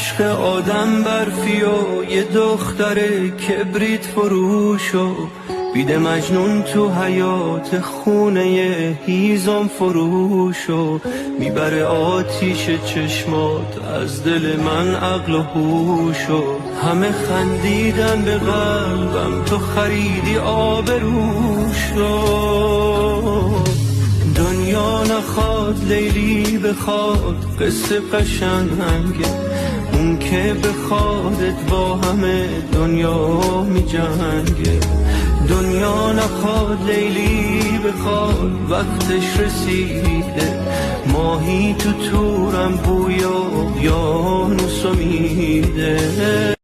عشق آدم برفی و یه دختر کبریت فروش و بیده مجنون تو حیات خونه هیزم فروش و میبره آتیش چشمات از دل من عقل و هوش و همه خندیدن به قلبم تو خریدی آبروش رو. دنیا نخواد لیلی بخواد قصه قشنگه، اون که بخوادت با همه دنیا می جنگه. دنیا نخواد لیلی بخواد وقتش رسیده، ماهی تو تورم بویا یانوسو میده.